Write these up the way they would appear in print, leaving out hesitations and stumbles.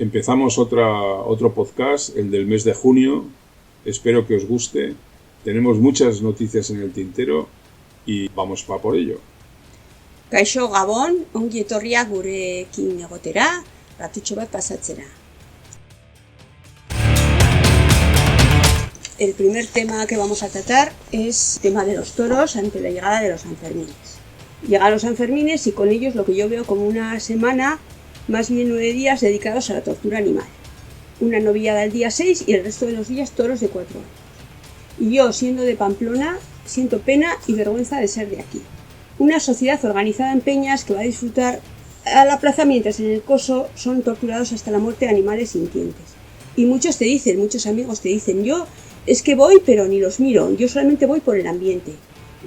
Empezamos otro podcast, el del mes de junio. Espero que os guste. Tenemos muchas noticias en el tintero y vamos por ello. Kaixo Gabon, ongi etorriak gurekin egotera, ratutxo bat pasatzera. El primer tema que vamos a tratar es el tema de los toros ante la llegada de los Sanfermines. Llegan los Sanfermines y con ellos lo que yo veo como una semana, más bien 9 días dedicados a la tortura animal. Una novillada el día 6 y el resto de los días toros de 4 años. Y yo, siendo de Pamplona, siento pena y vergüenza de ser de aquí. Una sociedad organizada en peñas que va a disfrutar a la plaza mientras en el coso son torturados hasta la muerte animales sintientes. Y muchos amigos te dicen, yo es que voy pero ni los miro, yo solamente voy por el ambiente.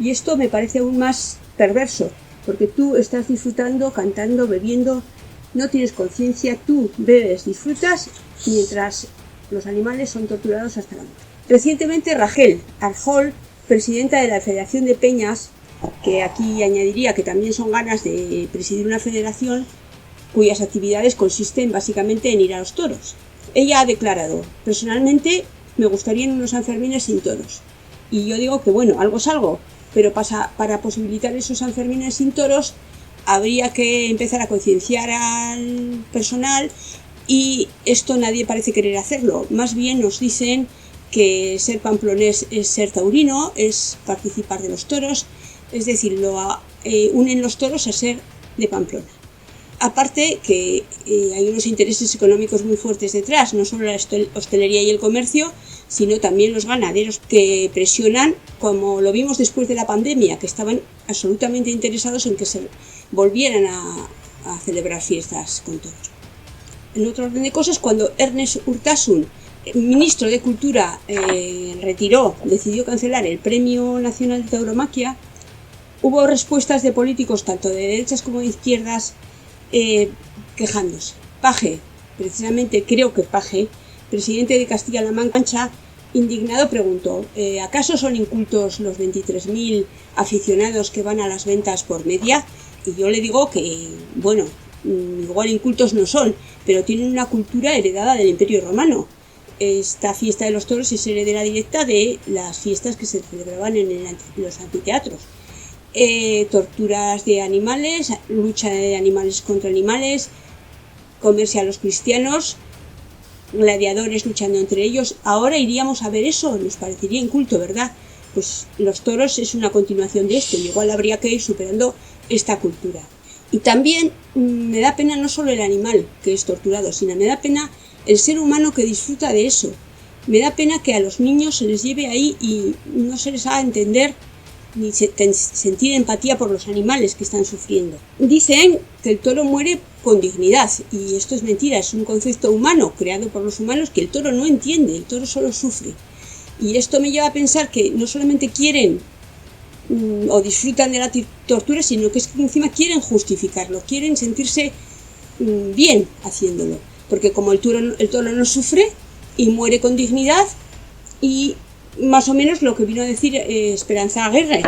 Y esto me parece aún más perverso, porque tú estás disfrutando, cantando, bebiendo, no tienes conciencia, tú bebes, disfrutas, mientras los animales son torturados hasta la muerte. Recientemente Rachel Arjol, presidenta de la Federación de Peñas, que aquí añadiría que también son ganas de presidir una federación cuyas actividades consisten básicamente en ir a los toros. Ella ha declarado, personalmente me gustarían unos Sanfermines sin toros. Y yo digo que bueno, algo es algo, pero para posibilitar esos Sanfermines sin toros habría que empezar a concienciar al personal y esto nadie parece querer hacerlo. Más bien nos dicen que ser pamplonés es ser taurino, es participar de los toros, es decir, unen los toros a ser de Pamplona. Aparte que hay unos intereses económicos muy fuertes detrás, no solo la hostelería y el comercio, sino también los ganaderos que presionan, como lo vimos después de la pandemia, que estaban absolutamente interesados en que se volvieran a celebrar fiestas con toros. En otro orden de cosas, cuando Ernest Urtasun, ministro de Cultura, decidió cancelar el Premio Nacional de Tauromaquia, hubo respuestas de políticos tanto de derechas como de izquierdas quejándose. Paje, precisamente creo que Paje, presidente de Castilla-La Mancha, indignado preguntó, ¿acaso son incultos los 23.000 aficionados que van a las ventas por media? Y yo le digo que, bueno, igual incultos no son, pero tienen una cultura heredada del Imperio Romano. Esta fiesta de los toros es heredera directa de las fiestas que se celebraban en los anfiteatros. Torturas de animales, lucha de animales contra animales, comerse a los cristianos, gladiadores luchando entre ellos. Ahora iríamos a ver eso, nos parecería inculto, ¿verdad? Pues los toros es una continuación de esto y igual habría que ir superando esta cultura. Y también me da pena no solo el animal que es torturado, sino me da pena el ser humano que disfruta de eso. Me da pena que a los niños se les lleve ahí y no se les haga entender ni sentir empatía por los animales que están sufriendo. Dicen que el toro muere con dignidad y esto es mentira, es un concepto humano creado por los humanos que el toro no entiende, el toro solo sufre. Y esto me lleva a pensar que no solamente quieren o disfrutan de la tortura, sino que es que encima quieren justificarlo, quieren sentirse bien haciéndolo, porque como el toro no sufre y muere con dignidad, y más o menos lo que vino a decir Esperanza Aguirre,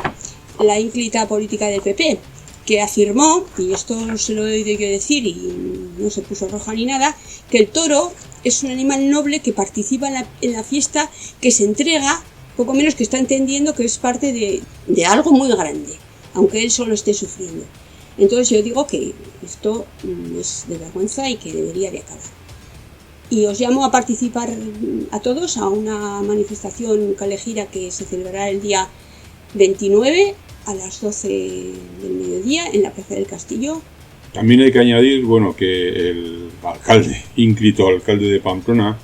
la ínclita política del PP, que afirmó, y esto se lo he oído yo decir y no se puso roja ni nada, que el toro es un animal noble que participa en la fiesta, que se entrega, poco menos que está entendiendo que es parte de algo muy grande, aunque él solo esté sufriendo. Entonces yo digo que esto es de vergüenza y que debería de acabar. Y os llamo a participar a todos a una manifestación callejera que se celebrará el día 29 a las 12 del mediodía en la Plaza del Castillo. También hay que añadir, bueno, que el ínclito alcalde de Pamplona,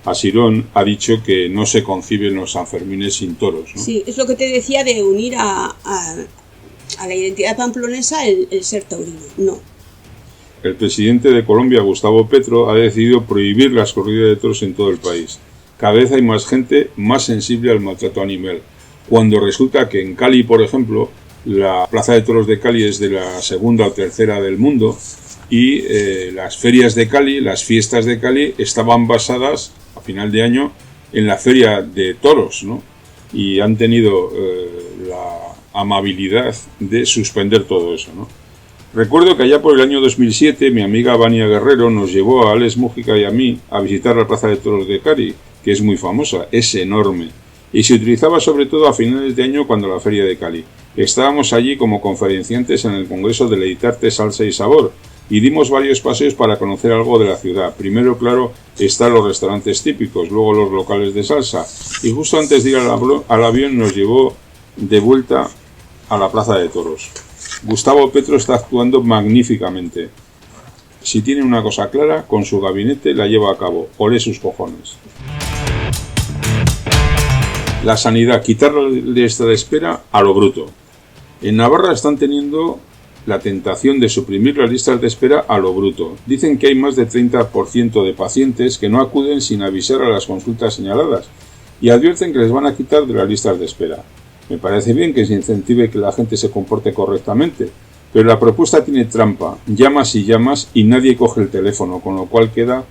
Asirón, ha dicho que no se conciben los Sanfermines sin toros, ¿no? Sí, es lo que te decía de unir a la identidad pamplonesa el ser taurino. No. El presidente de Colombia, Gustavo Petro, ha decidido prohibir las corridas de toros en todo el país. Cada vez hay más gente más sensible al maltrato animal, cuando resulta que en Cali, por ejemplo, la Plaza de Toros de Cali es de la segunda o tercera del mundo y las ferias de Cali, las fiestas de Cali, estaban basadas a final de año en la feria de toros, ¿no? Y han tenido la amabilidad de suspender todo eso, ¿no? Recuerdo que allá por el año 2007 mi amiga Vania Guerrero nos llevó a Alex Mújica y a mí a visitar la Plaza de Toros de Cari, que es muy famosa, es enorme, y se utilizaba sobre todo a finales de año cuando la Feria de Cali. Estábamos allí como conferenciantes en el Congreso de Leitarte, Salsa y Sabor, y dimos varios paseos para conocer algo de la ciudad. Primero, claro, están los restaurantes típicos, luego los locales de salsa, y justo antes de ir al avión nos llevó de vuelta a la Plaza de Toros. Gustavo Petro está actuando magníficamente. Si tiene una cosa clara, con su gabinete la lleva a cabo. Olé sus cojones. La sanidad, quitar la lista de espera a lo bruto. En Navarra están teniendo la tentación de suprimir las listas de espera a lo bruto. Dicen que hay más del 30% de pacientes que no acuden sin avisar a las consultas señaladas y advierten que les van a quitar de las listas de espera. Me parece bien que se incentive que la gente se comporte correctamente, pero la propuesta tiene trampa. Llamas y nadie coge el teléfono, con lo cual queda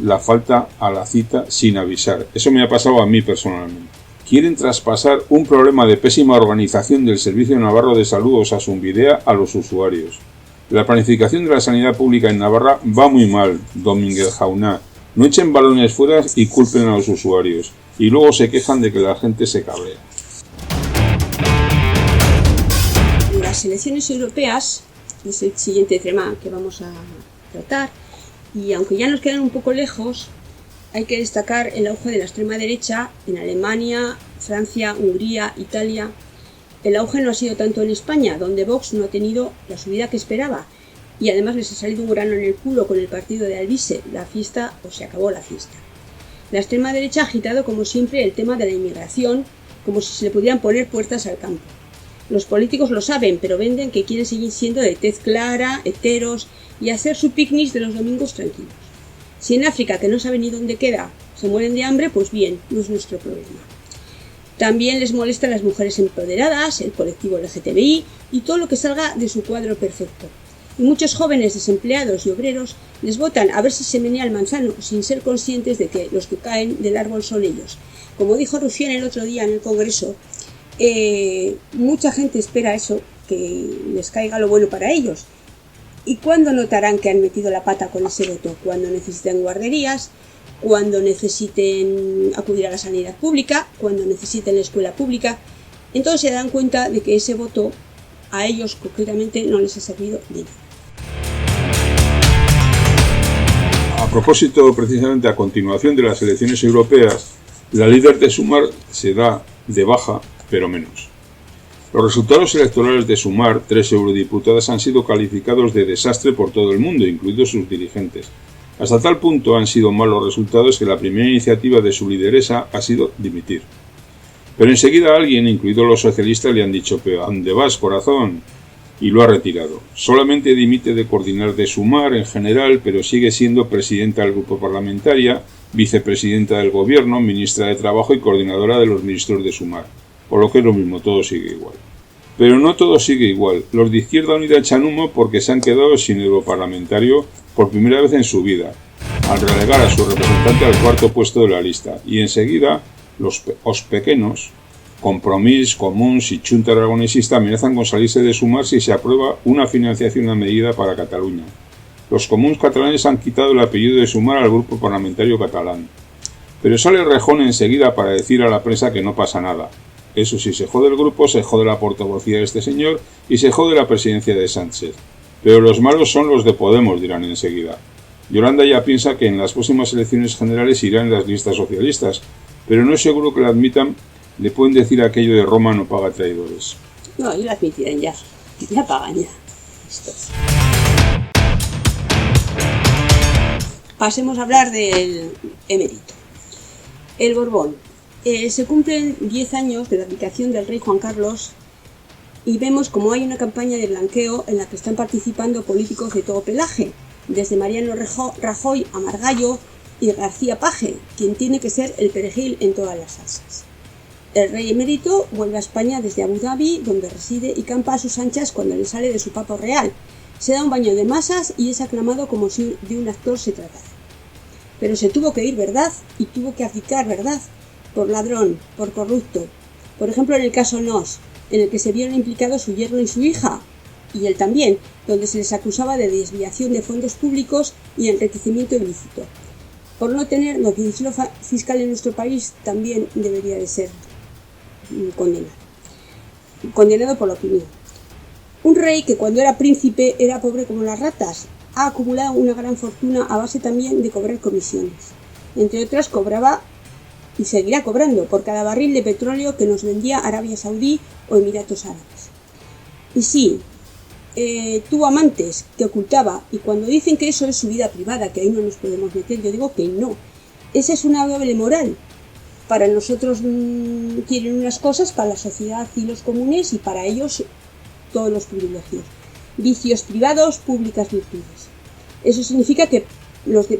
la falta a la cita sin avisar. Eso me ha pasado a mí personalmente. Quieren traspasar un problema de pésima organización del Servicio Navarro de Salud Osasunbidea a los usuarios. La planificación de la sanidad pública en Navarra va muy mal, Domínguez Jauná. No echen balones fuera y culpen a los usuarios, y luego se quejan de que la gente se cabrea. Las elecciones europeas es el siguiente tema que vamos a tratar, y aunque ya nos quedan un poco lejos, hay que destacar el auge de la extrema derecha en Alemania, Francia, Hungría, Italia. El auge no ha sido tanto en España, donde Vox no ha tenido la subida que esperaba, y además les ha salido un grano en el culo con el partido de Alvise, la fiesta o se acabó la fiesta. La extrema derecha ha agitado como siempre el tema de la inmigración, como si se le pudieran poner puertas al campo. Los políticos lo saben, pero venden que quieren seguir siendo de tez clara, heteros y hacer su picnic de los domingos tranquilos. Si en África, que no saben ni dónde queda, se mueren de hambre, pues bien, no es nuestro problema. También les molestan las mujeres empoderadas, el colectivo LGTBI y todo lo que salga de su cuadro perfecto. Y muchos jóvenes desempleados y obreros les votan a ver si se menea el manzano, sin ser conscientes de que los que caen del árbol son ellos. Como dijo Rufián el otro día en el Congreso, mucha gente espera eso, que les caiga lo bueno para ellos. ¿Y cuándo notarán que han metido la pata con ese voto? Cuando necesiten guarderías, cuando necesiten acudir a la sanidad pública, cuando necesiten la escuela pública. Entonces se dan cuenta de que ese voto a ellos concretamente no les ha servido de nada. A propósito, precisamente a continuación de las elecciones europeas, la líder de Sumar se da de baja, pero menos. Los resultados electorales de Sumar, 3 eurodiputadas, han sido calificados de desastre por todo el mundo, incluidos sus dirigentes. Hasta tal punto han sido malos resultados que la primera iniciativa de su lideresa ha sido dimitir. Pero enseguida a alguien, incluidos los socialistas, le han dicho: ¿pero a dónde vas, corazón? Y lo ha retirado. Solamente dimite de coordinar de Sumar en general, pero sigue siendo presidenta del grupo parlamentario, vicepresidenta del gobierno, ministra de Trabajo y coordinadora de los ministros de Sumar. Por lo que es lo mismo, todo sigue igual. Pero no todo sigue igual. Los de Izquierda Unida echan humo porque se han quedado sin europarlamentario por primera vez en su vida, al relegar a su representante al cuarto puesto de la lista. Y enseguida, los pequeños, Compromís, Comuns y Junta Aragonesista, amenazan con salirse de Sumar si se aprueba una financiación a medida para Cataluña. Los Comuns catalanes han quitado el apellido de Sumar al grupo parlamentario catalán. Pero sale Rejón enseguida para decir a la prensa que no pasa nada. Eso sí, se jode el grupo, se jode la portavocía de este señor y se jode la presidencia de Sánchez. Pero los malos son los de Podemos, dirán enseguida. Yolanda ya piensa que en las próximas elecciones generales irán las listas socialistas, pero no es seguro que la admitan. Le pueden decir aquello de Roma no paga traidores. No, y la admitirán ya. Ya pagan ya. Estos. Pasemos a hablar del emérito. El Borbón. Se cumplen 10 años de la abdicación del rey Juan Carlos y vemos como hay una campaña de blanqueo en la que están participando políticos de todo pelaje, desde Mariano Rajoy a Margallo y García Paje, quien tiene que ser el perejil en todas las salsas. El rey emérito vuelve a España desde Abu Dhabi, donde reside y campa a sus anchas cuando le sale de su pavo real. Se da un baño de masas y es aclamado como si de un actor se tratara. Pero se tuvo que ir, ¿verdad? Y tuvo que abdicar, ¿verdad? Por ladrón, por corrupto. Por ejemplo, en el caso Nos, en el que se vieron implicados su yerno y su hija. y él también, donde se les acusaba de desviación de fondos públicos y enriquecimiento ilícito. Por no tener domicilio fiscal en nuestro país, también debería de ser condenado por lo oprimido. Un rey que cuando era príncipe era pobre como las ratas, ha acumulado una gran fortuna a base también de cobrar comisiones. Entre otras, cobraba y seguirá cobrando por cada barril de petróleo que nos vendía Arabia Saudí o Emiratos Árabes. Y sí, tuvo amantes que ocultaba, y cuando dicen que eso es su vida privada, que ahí no nos podemos meter, yo digo que no. Esa es una doble moral. Para nosotros quieren unas cosas, para la sociedad y los comunes, y para ellos todos los privilegios. Vicios privados, públicas virtudes. Eso significa que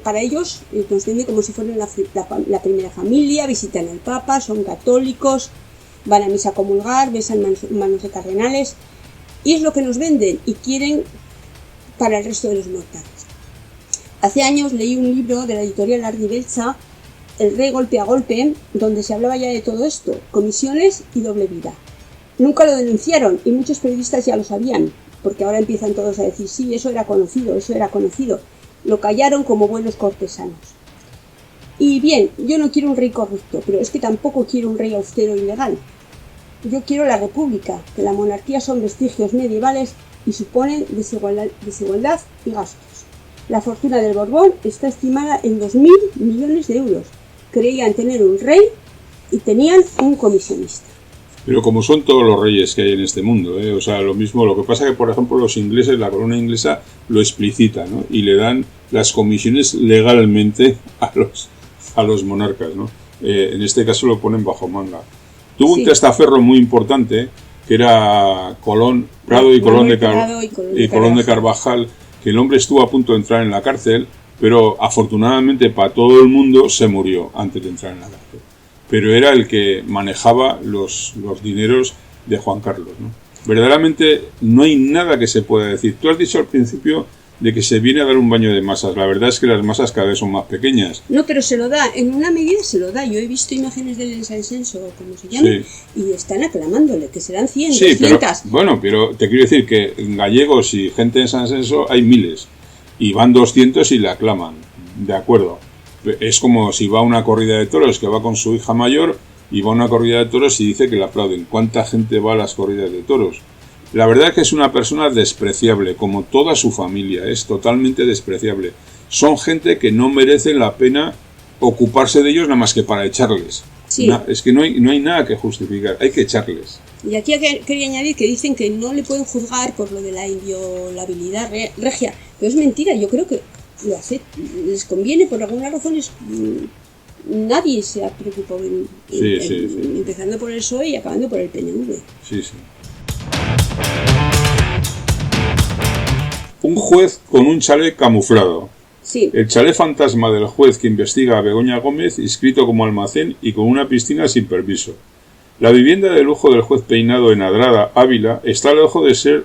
para ellos nos venden como si fueran la primera familia, visitan al Papa, son católicos, van a misa a comulgar, besan manos de cardenales, y es lo que nos venden y quieren para el resto de los mortales. Hace años leí un libro de la editorial Ardi Beltza, El rey golpe a golpe, donde se hablaba ya de todo esto, comisiones y doble vida. Nunca lo denunciaron y muchos periodistas ya lo sabían, porque ahora empiezan todos a decir, sí, eso era conocido, eso era conocido. Lo callaron como buenos cortesanos. Y bien, yo no quiero un rey corrupto, pero es que tampoco quiero un rey austero e ilegal. Yo quiero la república, que la monarquía son vestigios medievales y suponen desigualdad y gastos. La fortuna del Borbón está estimada en 2.000 millones de euros. Creían tener un rey y tenían un comisionista. Pero como son todos los reyes que hay en este mundo, o sea, lo mismo, lo que pasa que, por ejemplo, los ingleses, la corona inglesa lo explicita, ¿no? Y le dan las comisiones legalmente a los monarcas, ¿no? En este caso lo ponen bajo manga. Tuvo un testaferro muy importante, que era Prado y Colón de Carvajal, que el hombre estuvo a punto de entrar en la cárcel, pero afortunadamente para todo el mundo se murió antes de entrar en la cárcel. Pero era el que manejaba los dineros de Juan Carlos, ¿no? Verdaderamente no hay nada que se pueda decir. Tú has dicho al principio de que se viene a dar un baño de masas. La verdad es que las masas cada vez son más pequeñas. No, pero se lo da, en una medida se lo da. Yo he visto imágenes del Ensancenso, como se llama, y están aclamándole, que serán 100, sí, 200. Pero te quiero decir que en gallegos y gente en Ensancenso hay miles, y van 200 y le aclaman, de acuerdo. Es como si va a una corrida de toros, que va con su hija mayor, y va a una corrida de toros y dice que le aplauden. ¿Cuánta gente va a las corridas de toros? La verdad es que es una persona despreciable, como toda su familia, es totalmente despreciable. Son gente que no merece la pena ocuparse de ellos nada más que para echarles. Sí. Es que no hay nada que justificar, hay que echarles. Y aquí quería añadir que dicen que no le pueden juzgar por lo de la inviolabilidad regia, pero es mentira. Yo creo que lo hace, les conviene por algunas razones. Nadie se ha preocupado empezando por el PSOE y acabando por el PNV. Sí. Un juez con un chalet camuflado. Sí. El chalet fantasma del juez que investiga a Begoña Gómez, inscrito como almacén y con una piscina sin permiso. La vivienda de lujo del juez Peinado en Adrada, Ávila, está lejos del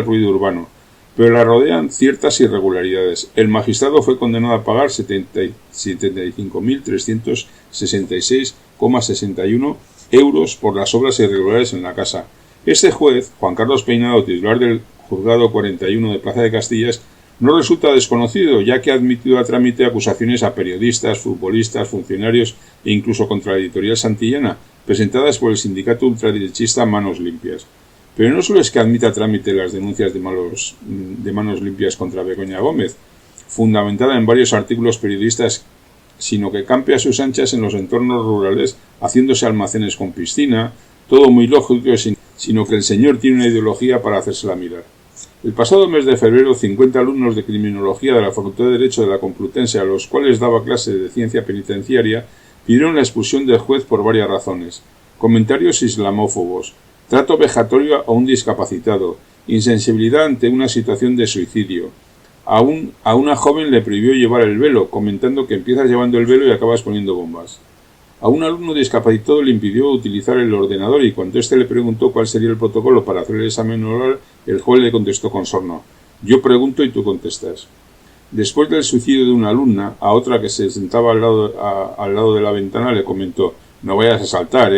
ruido urbano, pero la rodean ciertas irregularidades. El magistrado fue condenado a pagar 75.366,61 euros por las obras irregulares en la casa. Este juez, Juan Carlos Peinado, titular del Juzgado 41 de Plaza de Castillas, no resulta desconocido, ya que ha admitido a trámite acusaciones a periodistas, futbolistas, funcionarios e incluso contra la editorial santillana, presentadas por el sindicato ultraderechista Manos Limpias. Pero no solo es que admita a trámite las denuncias de Manos Limpias contra Begoña Gómez, fundamentada en varios artículos periodistas, sino que campe a sus anchas en los entornos rurales, haciéndose almacenes con piscina, todo muy lógico, sino que el señor tiene una ideología para hacérsela mirar. El pasado mes de febrero, 50 alumnos de Criminología de la Facultad de Derecho de la Complutense, a los cuales daba clase de ciencia penitenciaria, pidieron la expulsión del juez por varias razones: comentarios islamófobos, trato vejatorio a un discapacitado, insensibilidad ante una situación de suicidio. A una joven le prohibió llevar el velo, comentando que empiezas llevando el velo y acabas poniendo bombas. A un alumno discapacitado le impidió utilizar el ordenador y cuando éste le preguntó cuál sería el protocolo para hacer el examen oral, el juez le contestó con sorno: yo pregunto y tú contestas. Después del suicidio de una alumna, a otra que se sentaba al lado de la ventana le comentó: no vayas a saltar,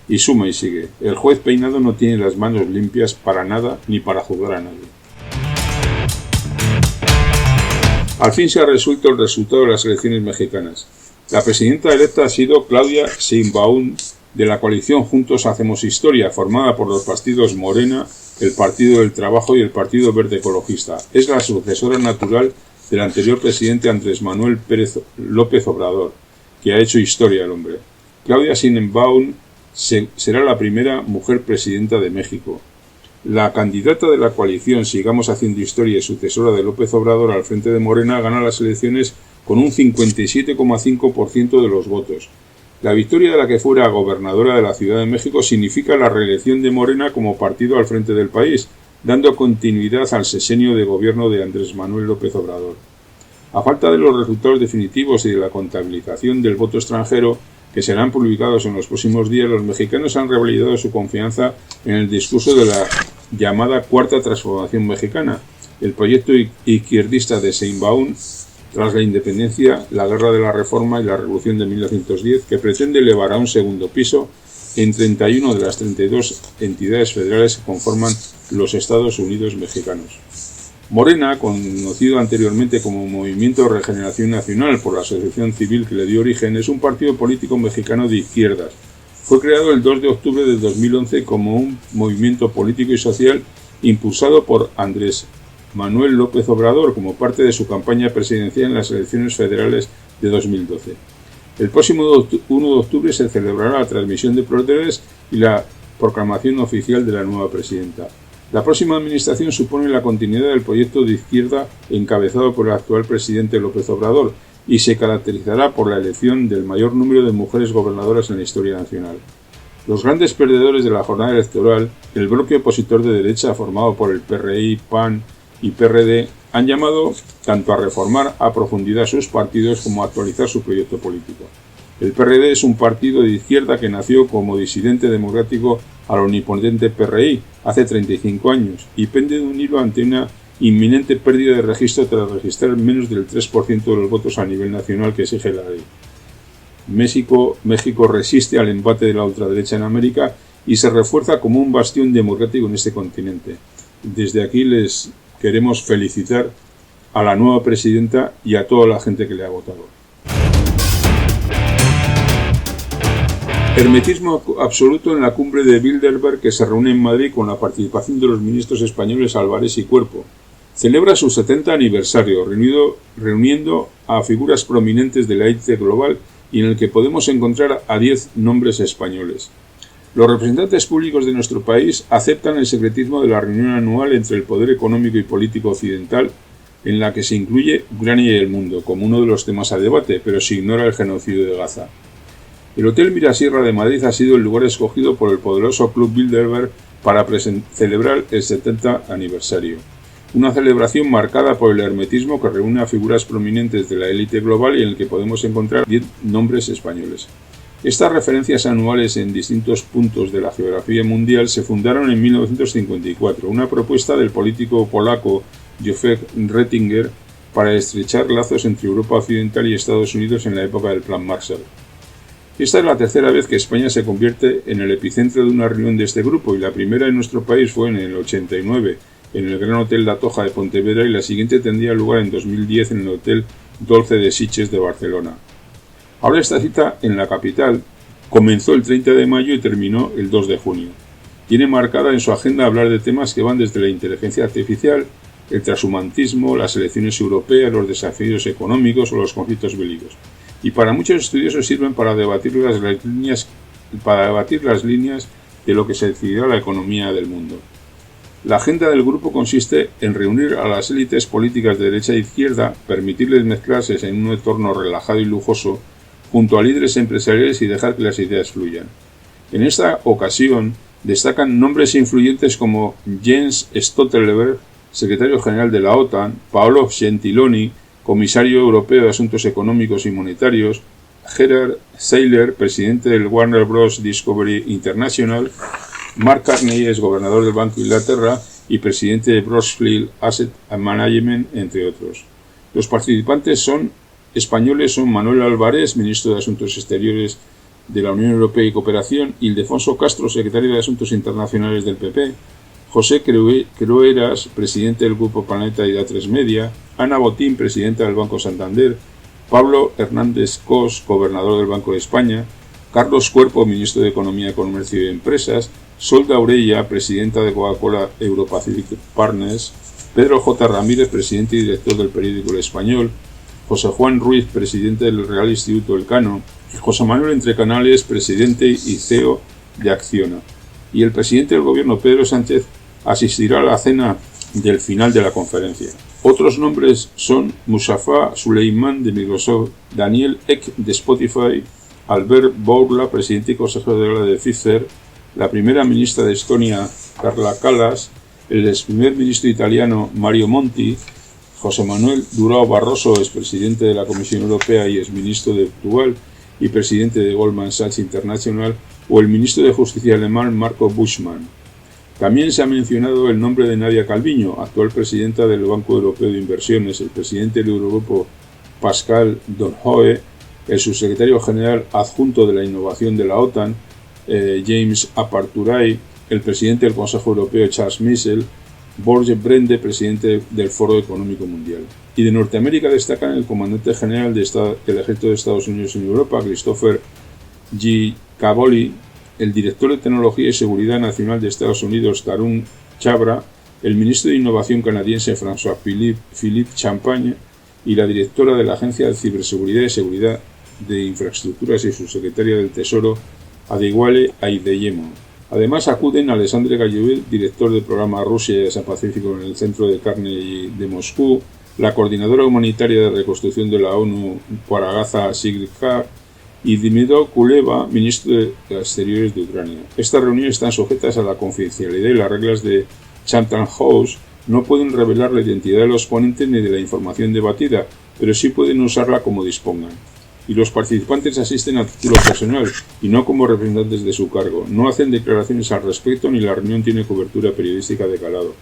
Y suma y sigue. El juez Peinado no tiene las manos limpias para nada ni para juzgar a nadie. Al fin se ha resuelto el resultado de las elecciones mexicanas. La presidenta electa ha sido Claudia Sheinbaum, de la coalición Juntos Hacemos Historia, formada por los partidos Morena, el Partido del Trabajo y el Partido Verde Ecologista. Es la sucesora natural del anterior presidente Andrés Manuel López Obrador, que ha hecho historia el hombre. Claudia Sheinbaum será la primera mujer presidenta de México. La candidata de la coalición Sigamos Haciendo Historia y sucesora de López Obrador al frente de Morena gana las elecciones con un 57,5% de los votos. La victoria de la que fuera gobernadora de la Ciudad de México significa la reelección de Morena como partido al frente del país, dando continuidad al sexenio de gobierno de Andrés Manuel López Obrador. A falta de los resultados definitivos y de la contabilización del voto extranjero, que serán publicados en los próximos días, los mexicanos han revalidado su confianza en el discurso de la llamada Cuarta Transformación Mexicana, el proyecto izquierdista de Sheinbaum tras la independencia, la Guerra de la Reforma y la Revolución de 1910, que pretende elevar a un segundo piso en 31 de las 32 entidades federales que conforman los Estados Unidos mexicanos. Morena, conocido anteriormente como Movimiento de Regeneración Nacional por la asociación civil que le dio origen, es un partido político mexicano de izquierdas. Fue creado el 2 de octubre de 2011 como un movimiento político y social impulsado por Andrés Manuel López Obrador como parte de su campaña presidencial en las elecciones federales de 2012. El próximo 1 de octubre se celebrará la transmisión de poderes y la proclamación oficial de la nueva presidenta. La próxima administración supone la continuidad del proyecto de izquierda encabezado por el actual presidente López Obrador y se caracterizará por la elección del mayor número de mujeres gobernadoras en la historia nacional. Los grandes perdedores de la jornada electoral, el bloque opositor de derecha formado por el PRI, PAN y PRD, han llamado tanto a reformar a profundidad sus partidos como a actualizar su proyecto político. El PRD es un partido de izquierda que nació como disidente democrático al omnipotente PRI hace 35 años y pende de un hilo ante una inminente pérdida de registro tras registrar menos del 3% de los votos a nivel nacional que exige la ley. México resiste al embate de la ultraderecha en América y se refuerza como un bastión democrático en este continente. Desde aquí les queremos felicitar a la nueva presidenta y a toda la gente que le ha votado. Hermetismo absoluto en la cumbre de Bilderberg, que se reúne en Madrid con la participación de los ministros españoles Álvarez y Cuerpo. Celebra su 70 aniversario, reuniendo a figuras prominentes de la élite global y en el que podemos encontrar a 10 nombres españoles. Los representantes públicos de nuestro país aceptan el secretismo de la reunión anual entre el poder económico y político occidental, en la que se incluye Ucrania y el mundo como uno de los temas a debate, pero se ignora el genocidio de Gaza. El Hotel Mirasierra de Madrid ha sido el lugar escogido por el poderoso Club Bilderberg para celebrar el 70 aniversario. Una celebración marcada por el hermetismo que reúne a figuras prominentes de la élite global y en el que podemos encontrar 10 nombres españoles. Estas referencias anuales en distintos puntos de la geografía mundial se fundaron en 1954, una propuesta del político polaco Józef Ratzinger para estrechar lazos entre Europa Occidental y Estados Unidos en la época del Plan Marshall. Esta es la tercera vez que España se convierte en el epicentro de una reunión de este grupo y la primera en nuestro país fue en el 89, en el Gran Hotel La Toja de Pontevedra y la siguiente tendría lugar en 2010 en el Hotel Dolce de Sitges de Barcelona. Ahora esta cita en la capital comenzó el 30 de mayo y terminó el 2 de junio. Tiene marcada en su agenda hablar de temas que van desde la inteligencia artificial, el transhumanismo, las elecciones europeas, los desafíos económicos o los conflictos bélicos. Y para muchos estudiosos sirven para debatir las líneas de lo que se decidirá la economía del mundo. La agenda del grupo consiste en reunir a las élites políticas de derecha e izquierda, permitirles mezclarse en un entorno relajado y lujoso, junto a líderes empresariales y dejar que las ideas fluyan. En esta ocasión destacan nombres influyentes como Jens Stoltenberg, secretario general de la OTAN, Paolo Gentiloni, comisario europeo de Asuntos Económicos y Monetarios, Gerard Seiler, presidente del Warner Bros. Discovery International, Mark Carney, es gobernador del Banco de Inglaterra y presidente de Brookfield Asset Management, entre otros. Los participantes españoles son Manuel Álvarez, ministro de Asuntos Exteriores de la Unión Europea y Cooperación, Ildefonso Castro, secretario de Asuntos Internacionales del PP, José Crueras, presidente del Grupo Planeta y de A3 Media, Ana Botín, presidenta del Banco Santander, Pablo Hernández Cos, gobernador del Banco de España, Carlos Cuerpo, ministro de Economía, Comercio y Empresas, Sol Daurella, presidenta de Coca-Cola Europacific Partners, Pedro J. Ramírez, presidente y director del periódico El Español, José Juan Ruiz, presidente del Real Instituto Elcano, José Manuel Entrecanales, presidente y CEO de Acciona. Y el presidente del gobierno, Pedro Sánchez, asistirá a la cena del final de la conferencia. Otros nombres son Mustafa Suleyman de Microsoft, Daniel Ek de Spotify, Albert Bourla, presidente y consejero de Pfizer, la primera ministra de Estonia, Carla Kallas, el ex primer ministro italiano Mario Monti, José Manuel Durão Barroso, expresidente de la Comisión Europea y exministro de Portugal y presidente de Goldman Sachs International, o el ministro de Justicia alemán Marco Buschmann. También se ha mencionado el nombre de Nadia Calviño, actual presidenta del Banco Europeo de Inversiones, el presidente del Eurogrupo Pascal Donohoe, el subsecretario general adjunto de la innovación de la OTAN, James Aparturai, el presidente del Consejo Europeo Charles Michel, Borge Brende, presidente del Foro Económico Mundial. Y de Norteamérica destacan el comandante general del Ejército de Estados Unidos en Europa, Christopher G. Cavoli, el director de Tecnología y Seguridad Nacional de Estados Unidos, Tarun Chhabra, el ministro de Innovación canadiense, François-Philippe Champagne, y la directora de la Agencia de Ciberseguridad y Seguridad de Infraestructuras y subsecretaria del Tesoro, Adewale Aideyemo. Además acuden Alexandre Gallaudet, director del programa Rusia y Asia-Pacífico en el Centro de Carnegie de Moscú, la coordinadora humanitaria de reconstrucción de la ONU, Paragaza Sigrid-Kar, y Dmytro Kuleba, ministro de Exteriores de Ucrania. Estas reuniones están sujetas a la confidencialidad y las reglas de Chatham House no pueden revelar la identidad de los ponentes ni de la información debatida, pero sí pueden usarla como dispongan. Y los participantes asisten a título personal y no como representantes de su cargo. No hacen declaraciones al respecto ni la reunión tiene cobertura periodística de calado.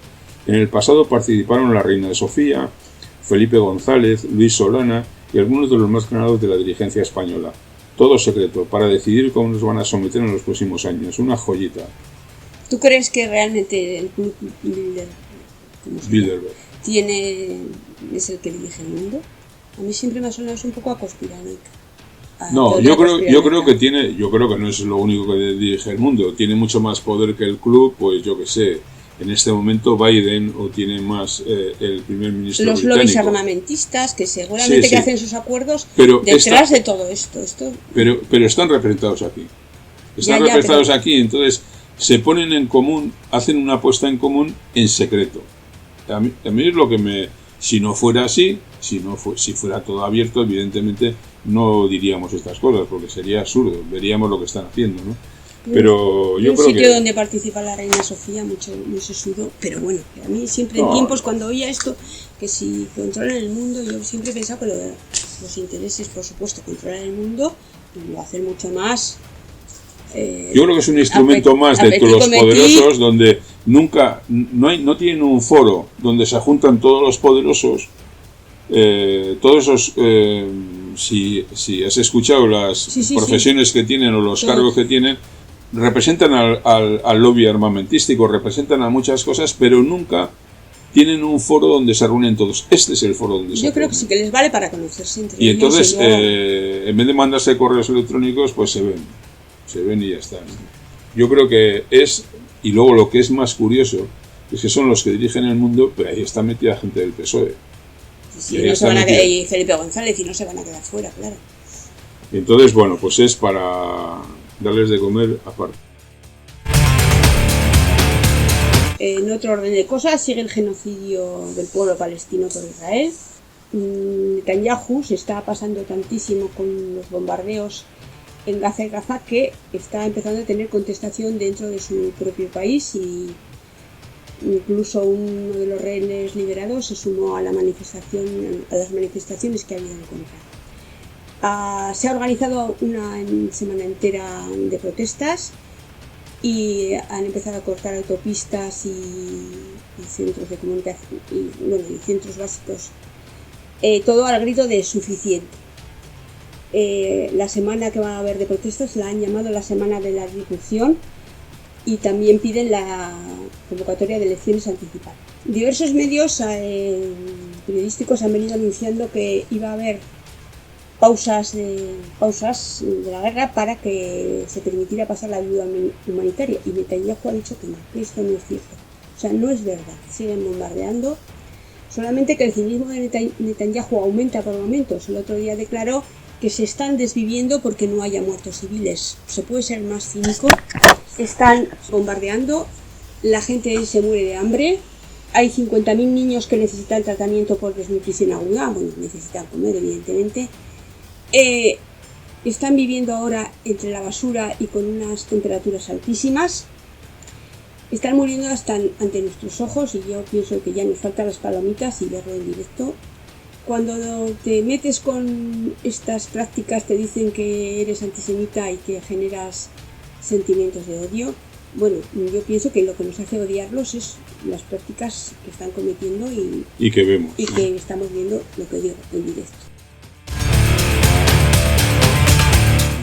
En el pasado participaron la reina Sofía, Felipe González, Luis Solana y algunos de los más ganados de la dirigencia española. Todo secreto, para decidir cómo nos van a someter en los próximos años. Una joyita. ¿Tú crees que realmente el club Bilderberg es el que dirige el mundo? A mí siempre me ha sonado un poco a conspiranoica. No, yo creo que no es lo único que dirige el mundo. Tiene mucho más poder que el club, pues yo que sé. En este momento Biden o tiene más el primer ministro los británico. Lobbies armamentistas que seguramente que hacen sus acuerdos pero detrás de todo esto. Pero están representados aquí. Entonces se ponen en común, hacen una apuesta en común en secreto. A mí es lo que si no fuera así, si fuera todo abierto, evidentemente no diríamos estas cosas, porque sería absurdo, veríamos lo que están haciendo, ¿no? Pero yo creo que... Un sitio donde participa la reina Sofía, mucho sesudo, pero bueno, a mí siempre en tiempos cuando oía esto, que si controlan el mundo, yo siempre he pensado que los intereses, por supuesto, controlan el mundo, y lo hacen mucho más... yo creo que es un instrumento más de los poderosos, donde no tienen un foro donde se juntan todos los poderosos, todos esos... si has escuchado las profesiones que tienen o los cargos que tienen, representan al lobby armamentístico, representan a muchas cosas, pero nunca tienen un foro donde se reúnen todos. Este es el foro donde se reúnen. Yo creo que sí que les vale para conocerse entre ellos. Y entonces, en vez de mandarse correos electrónicos, pues se ven y ya está. Yo creo que y luego lo que es más curioso, es que son los que dirigen el mundo, pero ahí está metida gente del PSOE. Sí, no se van a quedar, y Felipe González, y no se van a quedar fuera, claro. Entonces, bueno, pues es para darles de comer aparte. En otro orden de cosas, sigue el genocidio del pueblo palestino por Israel. Netanyahu se está pasando tantísimo con los bombardeos en Gaza que está empezando a tener contestación dentro de su propio país, y incluso uno de los rehenes liberados se sumó a las manifestaciones que ha habido en contra. Se ha organizado una semana entera de protestas y han empezado a cortar autopistas y centros de comunicación y centros básicos, todo al grito de suficiente. la semana que va a haber de protestas la han llamado la Semana de la Disrupción y también piden la convocatoria de elecciones anticipadas. Diversos medios periodísticos han venido anunciando que iba a haber pausas de la guerra para que se permitiera pasar la ayuda humanitaria, y Netanyahu ha dicho que no, que esto no es cierto. O sea, no es verdad, siguen bombardeando, solamente que el cinismo de Netanyahu aumenta por momentos. El otro día declaró que se están desviviendo porque no haya muertos civiles. Se puede ser más cínico. Están bombardeando, la gente se muere de hambre, hay 50.000 niños que necesitan tratamiento por desnutrición aguda, bueno, necesitan comer evidentemente. Están viviendo ahora entre la basura y con unas temperaturas altísimas. Están muriendo hasta ante nuestros ojos, y yo pienso que ya nos faltan las palomitas y verlo en directo. Cuando te metes con estas prácticas te dicen que eres antisemita y que generas sentimientos de odio. Bueno, yo pienso que lo que nos hace odiarlos es las prácticas que están cometiendo y que vemos. Y que estamos viendo, lo que digo, en directo.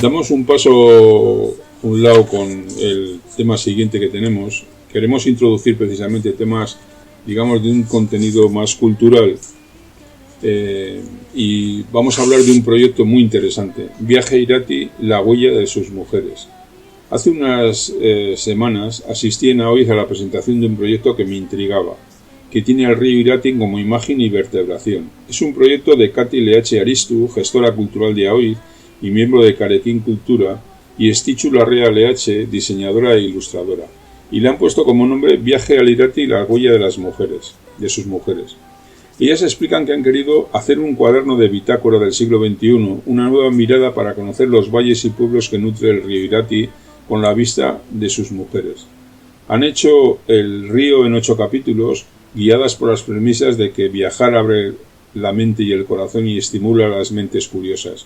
Damos un paso a un lado con el tema siguiente que tenemos. Queremos introducir precisamente temas, digamos, de un contenido más cultural. Y vamos a hablar de un proyecto muy interesante, Viaje Irati, la huella de sus mujeres. Hace unas semanas asistí en Aoiz a la presentación de un proyecto que me intrigaba, que tiene al río Irati como imagen y vertebración. Es un proyecto de Katy Leache Aristu, gestora cultural de Aoiz y miembro de Carequín Cultura, y Estichu Larrea Leache, diseñadora e ilustradora. Y le han puesto como nombre Viaje al Irati, la huella de las mujeres, de sus mujeres. Ellas explican que han querido hacer un cuaderno de bitácora del siglo XXI, una nueva mirada para conocer los valles y pueblos que nutre el río Irati con la vista de sus mujeres. Han hecho el río en 8 capítulos, guiadas por las premisas de que viajar abre la mente y el corazón y estimula las mentes curiosas.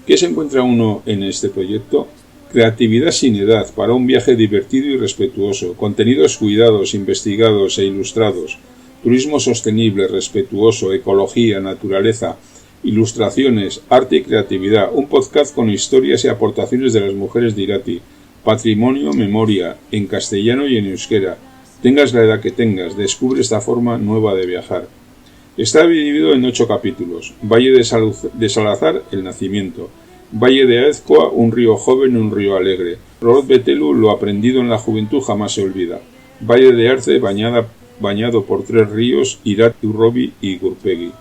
¿Qué se encuentra uno en este proyecto? Creatividad sin edad para un viaje divertido y respetuoso, contenidos cuidados, investigados e ilustrados, turismo sostenible, respetuoso, ecología, naturaleza, ilustraciones, arte y creatividad, un podcast con historias y aportaciones de las mujeres de Irati, patrimonio, memoria, en castellano y en euskera. Tengas la edad que tengas, descubre esta forma nueva de viajar. Está dividido en 8 capítulos. Valle de Salazar, el nacimiento. Valle de Aezkoa, un río joven y un río alegre. Rod Betelu, lo aprendido en la juventud jamás se olvida. Valle de Arce, bañado por 3 ríos, Irati, Urrobi y Gurpegi.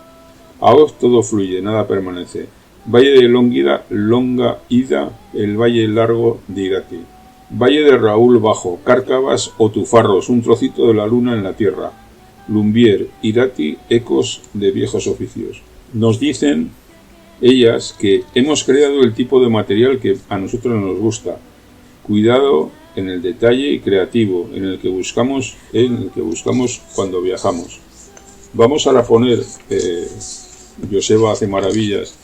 Aoz, todo fluye, nada permanece. Valle de Longuida, Longa Ida, el valle largo de Irati. Valle de Raúl Bajo, Cárcavas o Tufarros, un trocito de la luna en la tierra. Lumbier, Irati, ecos de viejos oficios. Nos dicen ellas que hemos creado el tipo de material que a nosotros nos gusta. Cuidado en el detalle y creativo, en el que buscamos cuando viajamos. Vamos a poner, Joseba hace maravillas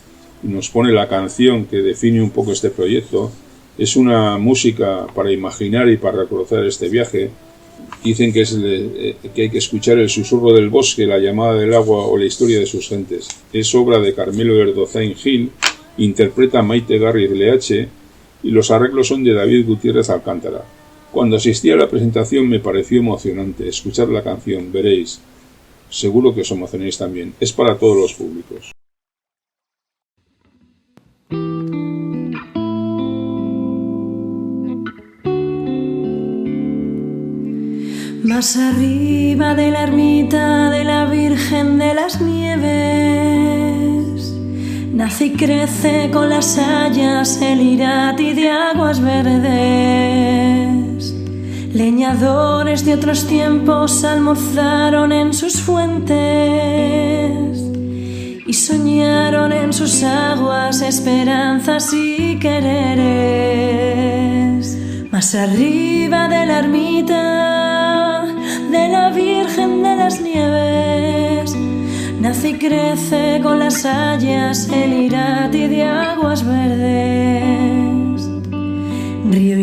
y nos pone la canción que define un poco este proyecto. Es una música para imaginar y para reconocer este viaje. Dicen que hay que escuchar el susurro del bosque, la llamada del agua o la historia de sus gentes. Es obra de Carmelo Erdozain Gil, interpreta Maite Garriz Leache y los arreglos son de David Gutiérrez Alcántara. Cuando asistí a la presentación me pareció emocionante escuchar la canción, veréis. Seguro que os emocionáis también. Es para todos los públicos. Más arriba de la ermita de la Virgen de las Nieves, nace y crece con las hayas el Irati de aguas verdes. Leñadores de otros tiempos almorzaron en sus fuentes y soñaron en sus aguas esperanzas y quereres. Más arriba de la ermita de la Virgen de las Nieves, nace y crece con las hayas el Irati de aguas verdes. Río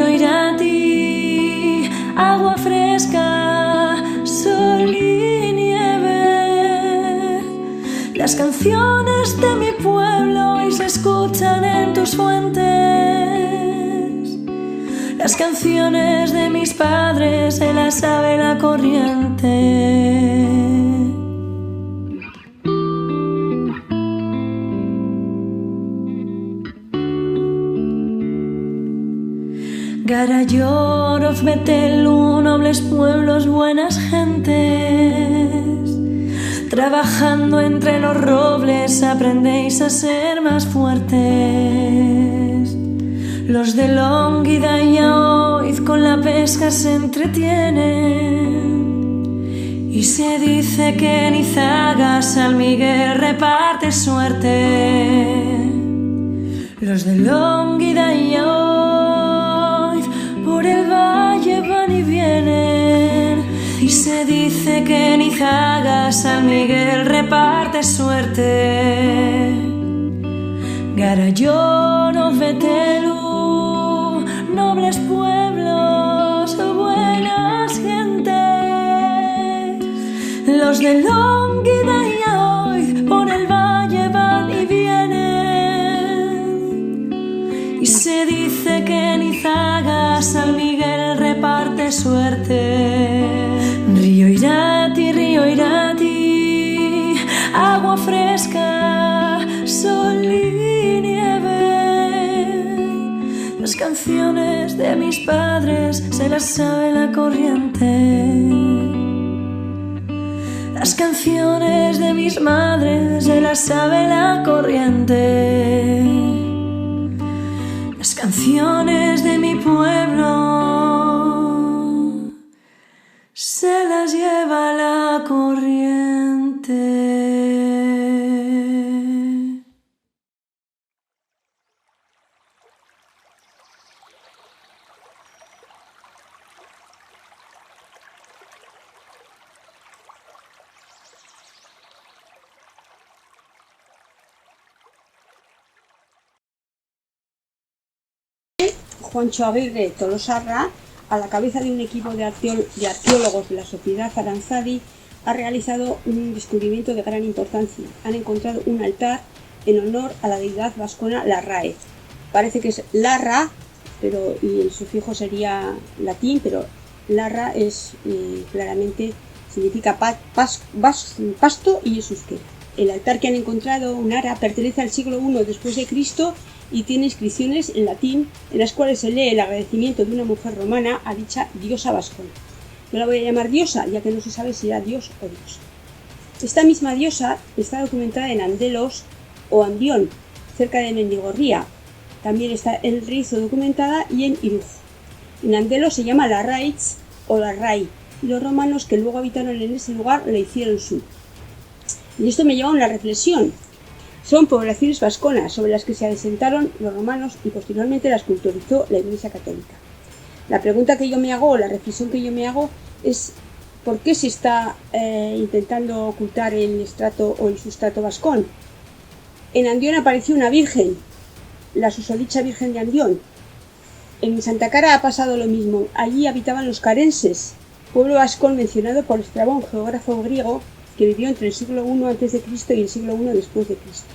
Irati, agua fresca, sol y nieve, Las canciones de mi pueblo y se escuchan en tus fuentes. Las canciones de mis padres se las sabe la corriente. Garallorov, Betelu, nobles pueblos, buenas gentes. Trabajando entre los robles aprendéis a ser más fuertes. Los de Longida y Aoiz con la pesca se entretienen. Y se dice que en Izaga San Miguel reparte suerte. Los de Longida y Aoiz por el valle van y vienen. Y se dice que en Izaga San Miguel reparte suerte. Garallorov, Betelu, nobles pueblos, buenas gentes. Los de Longida y Aoiz por el valle van y vienen. Y se dice que en Izaga San Miguel reparte suerte. Río Irati, agua fresca, sol y nieve. Las canciones de mis padres se las sabe la corriente. Las canciones de mis madres se las sabe la corriente. Las canciones de mi pueblo se las lleva la corriente. Juancho Aguirre Tolosarra, a la cabeza de un equipo de arqueólogos de la Sociedad Aranzadi, ha realizado un descubrimiento de gran importancia. Han encontrado un altar en honor a la deidad vascona Larrae. Parece que es Larra, y el sufijo sería latín, pero Larra es claramente significa pasto y es euskera. El altar que han encontrado, un ara, pertenece al siglo I después de Cristo y tiene inscripciones en latín en las cuales se lee el agradecimiento de una mujer romana a dicha diosa vascona. No la voy a llamar diosa, ya que no se sabe si era dios o diosa. Esta misma diosa está documentada en Andelos o Andión, cerca de Mendigorría. También está en Rizo documentada y en Iruj. En Andelos se llama Larraitz o Larrai, y los romanos que luego habitaron en ese lugar la hicieron suya. Y esto me lleva a una reflexión. Son poblaciones vasconas sobre las que se asentaron los romanos y posteriormente las culturizó la Iglesia Católica. La pregunta que yo me hago, o la reflexión que yo me hago, es ¿por qué se está intentando ocultar el estrato o el sustrato vascón? En Andión apareció una virgen, la susodicha Virgen de Andión. En Santa Cara ha pasado lo mismo. Allí habitaban los carenses, pueblo vascón mencionado por Estrabón, geógrafo griego, que vivió entre el siglo I a.C. y el siglo I después de Cristo.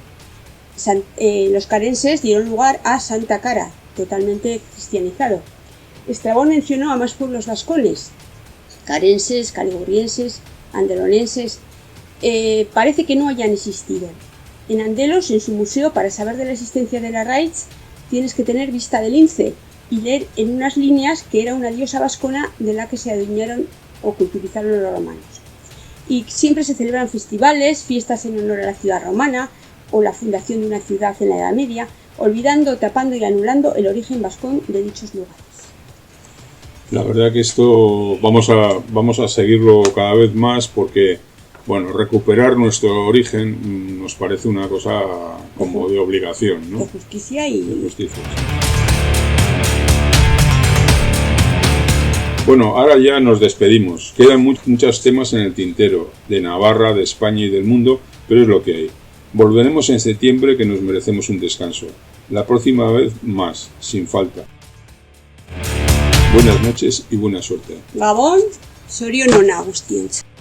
Los carenses dieron lugar a Santa Cara, totalmente cristianizado. Estrabón mencionó a más pueblos vascones, carenses, caligurienses, andelonenses. Parece que no hayan existido. En Andelos, en su museo, para saber de la existencia de Larraitz, tienes que tener vista del lince y leer en unas líneas que era una diosa vascona de la que se adueñaron o culturizaron los romanos. Y siempre se celebran festivales, fiestas en honor a la ciudad romana o la fundación de una ciudad en la Edad Media, olvidando, tapando y anulando el origen vascón de dichos lugares. La verdad que esto vamos a seguirlo cada vez más porque, bueno, recuperar nuestro origen nos parece una cosa como de obligación, ¿no? De justicia y... De justicia. Bueno, ahora ya nos despedimos. Quedan muchos temas en el tintero, de Navarra, de España y del mundo, pero es lo que hay. Volveremos en septiembre, que nos merecemos un descanso. La próxima vez más, sin falta. Buenas noches y buena suerte. Gabón, zorionak guztientzat.